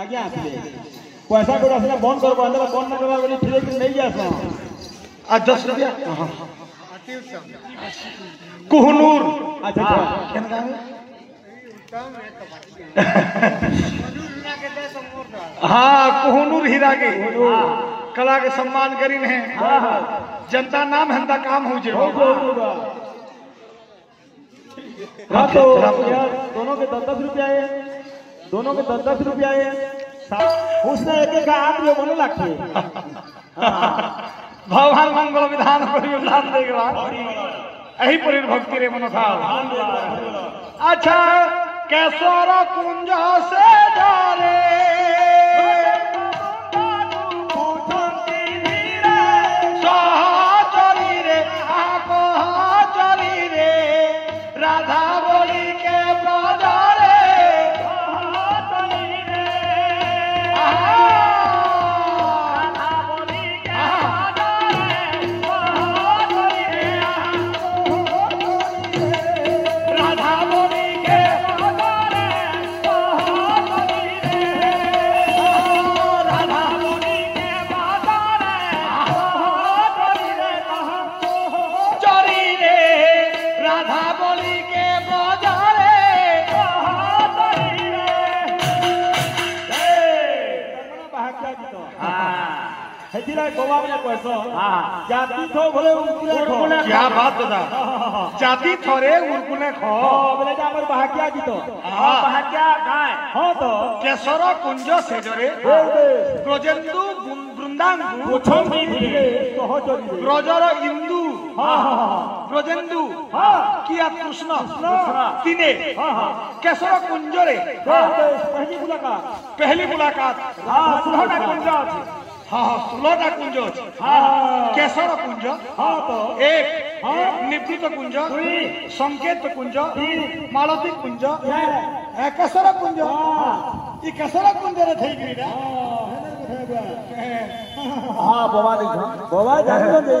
आज्ञा आसले पैसा को आसले बंद करबो अंदर बंद न करबा बोली फिरे कि नहीं जासो आ 10 रुपया कोहनूर अच्छा केन गावे हाँ कोहनूर हीरा के कला के सम्मान करीन है जनता नाम हंदा काम हो जे हाँ तो यार दोनों के 10-10 रुपया है दोनों के 10-10 रुपया है उसने एक हाथ में बोले लगते भगवान मंगल विधान परिविधान देगा यही पर भक्ति रे मन था अच्छा केसर कुंज से डारे राधा बोली के ब्रजरे जाति थो भले उरकुले क्या बात बता जाति थोरे उरकुले खो बोले जा हमर भाग्या जी तो भाग्या गाय हां तो केसर कुंज से जरे ब्रजेंदु बृंदांगु ओछम धीरे सहचरी ब्रजर इंदु ब्रजेंदु किया कृष्ण तिने केसर कुंज रे पहली मुलाकात हां 16टा कुंज अछि हाँ 16टा कुंज अछि केसर कुंज तो एक निवृत्त कुंज संकेत कुंज मालती कुंज केसर कुंज ई केसर कुंज रे थई गई ना हां बाबा देखो बाबा जानो दे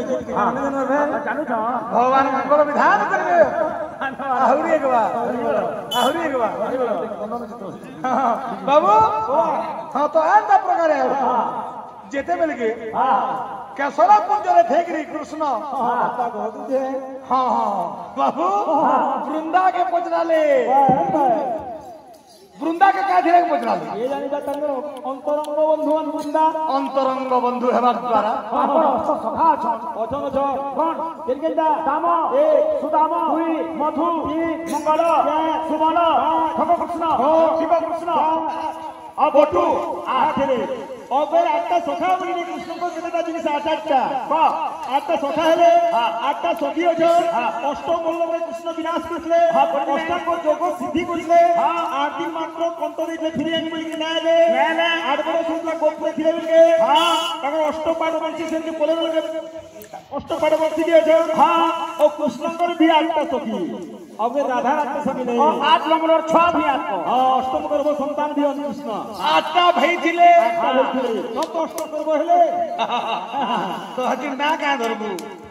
जानू छ भगवान मंगल विधान करबे आहुरी एक बार बाबू हां तो एंता प्रकार है जेते बेल के केसर कुंज रे थेगरी कृष्ण हाँ बाबू वृंदा के पचराले वृंदा के का धीरे पचराले ये जानि बा तंगो अंतरंग बंधु वृंदा अंतरंग बंधु हेबार द्वारा सखा छ अचंग छ कोन केलकेदा दाम ए सुदाम दुई मधु तीन मंगल सुमल ठग कृष्ण शिव कृष्ण बटू आठरे अगर 8टा सखा बोली कृष्ण को केटा जिनिस 8टा आठटा सखा हेले 8टा सखी अछन अष्टम बल्लभ रे कृष्ण विनाश करले अष्टम को जोग सिद्धि करले 8 दिन मात्र कंठ देले फिरि आनी बोली ना ले 8 बड़ सुंदर गोप फिरे बोली ताकर अष्टम पाठ बंशी से बोले अष्टम पाठ बंशी दिए अछन और कृष्ण को भी 8टा सखी अब राधा 8टा सखी नहीं 8 नंबर और 6 भी आपको अष्टम करबो संतान दियो कृष्ण 8टा भई दिले तो अष्टम करबो हेले तो हति ना का धरबू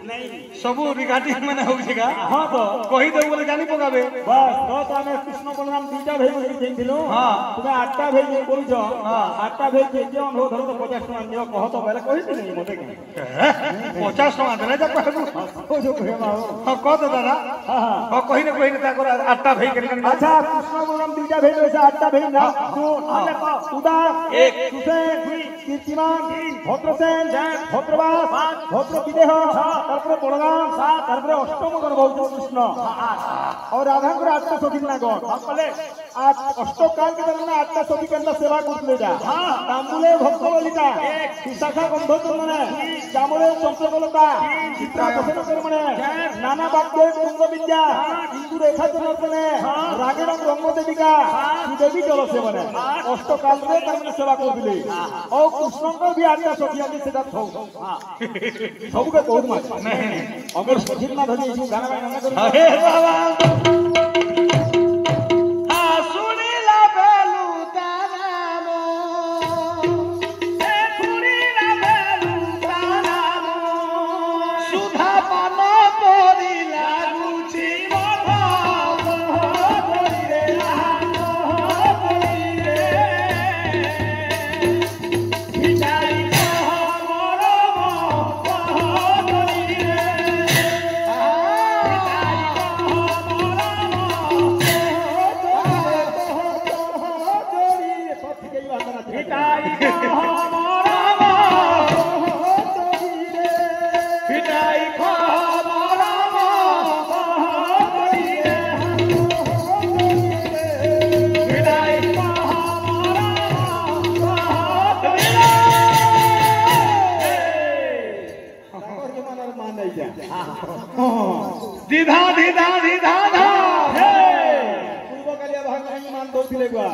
नहीं सबू रिगाटी माने हो छेगा हां तो कहि दे बोले जानी पकाबे बस तो हमें कृष्ण बलराम दुईटा भाई बोली देथिलो तुमे 8टा भाई बोल छ 8टा भाई के जे हम धरो तो 50 टका दियो कह तो पहले कहि नहीं मते 50 टका देले जा कहबू ओ जो कहे माओ हां कह दे दादा हां कहि ने ताकर 8टा भाई के अच्छा कृष्ण बलराम दुईटा भाई होइसे 8टा भाई ना उदा एक सुसेन दुई कीर्तिमान भद्रसेन भद्रवास भद्र विदेह तारपरे बलराम तारपरे अष्टम गर्भवती कृष्ण और राधा को 8टा सखी ना गण बोले आज अष्टकाल के तरह 8टा सखी केनला सेवा करले जा तांबुले भक्त ललिता विशाखा गंधर्व माने जामुले चंद्रकलता चित्रा बसन कर माने नाना वाक्य कुंग विद्या हिंदू रेखा जनक माने रागेण रंग देविका देवी जल से माने अष्टकाल रे तारने सेवा करले और कृष्ण को भी 8टा सखी आके सेदा थौ सब के बहुत माने नहीं अगर सखी ना धरी गाना गाना कर हे बाबा सुनीला बेलू तारामो सुनीला बेलू तारामो सुधा पान तोरी लागुची मधा तोरी रे दिधा दिधा दिधा धा पूर्व कालिया भाग नहीं मान दौथिले गुआ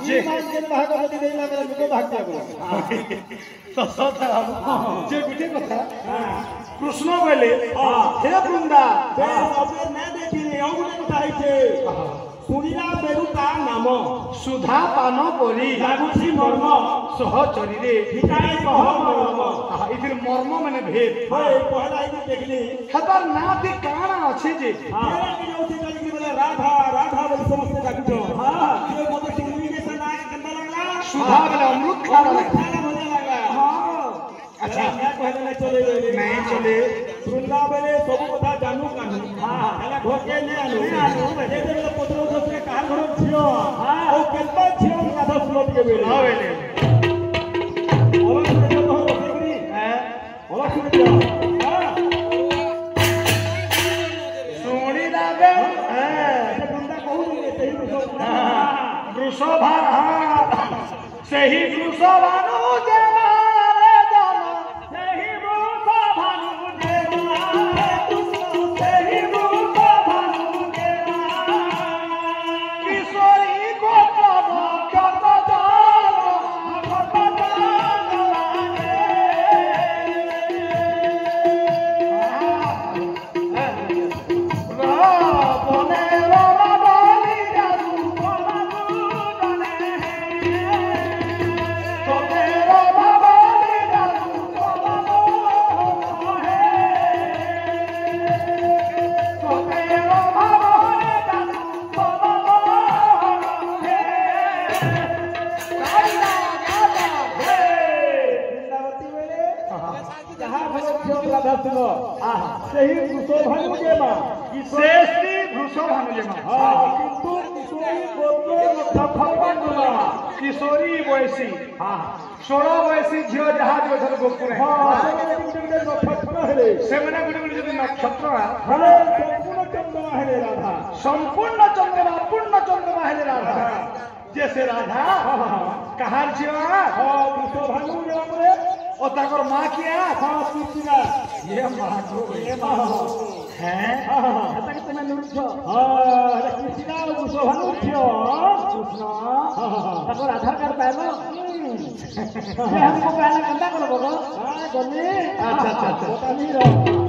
ये मान के भाग होती देला मेरा लुको भाग दिया गुआ तो सता जे गुटे कथा कृष्ण बोले हे वृंदा अपने ना देखिले औ गुटे कथा आइছে सुनिला बेरु का नाम सुधा पान परी लाଗୁଛି ମର୍ମ सहचरी रे ठिकाए कह मर्म इधर मर्म माने भेद होय पहला आइके देखली खबर ना दे काना अछि जे तेरा की जाउछि कली बोले राधा राधा बोली समस्त डाकुछो हां ये मते सुनी के सना गंदा लगला सुधा वाला अमृत खाना खाना मजा लगा हां अच्छा मैं कहले नहीं चले नहीं चले सुनला बेले सब कथा जानू कानी हां एला घोके ने आनु जे बेले पत्र दोसरे का घर छियो हां ओ केलबा छियो राधा सुनत के बेले हां बेले ओला सुने तो हो करी हैं ओला सुने दिया हां सोणी लागे ये बंदा कहू नहीं सही वृषभ सही वृषभानु देवा रे जाना सही वृषभानु देवा सही वृषभानु देवा किशोरी गोपाल सही वृषभानु देवा श्रेष्ठी वृषभानु देवा किंतु किशोरी गोत्र किशोरी वयसी 16 वयसी झियो जहाज बसर गोपुर है नक्षत्र हेले से मने गुडी जदी नक्षत्र हेले संपूर्ण चंद्रमा हेले राधा संपूर्ण चंद्रमा पूर्ण चंद्रमा हेले राधा जैसे राधा कहार झियो वृषभानु देवा बोले और ताकर मां किया कीर्तिना ये मां है तक तुम नुछ कीर्तिना वृषभानु छियो कृष्ण ताकर आधार कार्ड पाएलो हमको पहले कंदा करो बगो हां गनी अच्छा बतानी रहो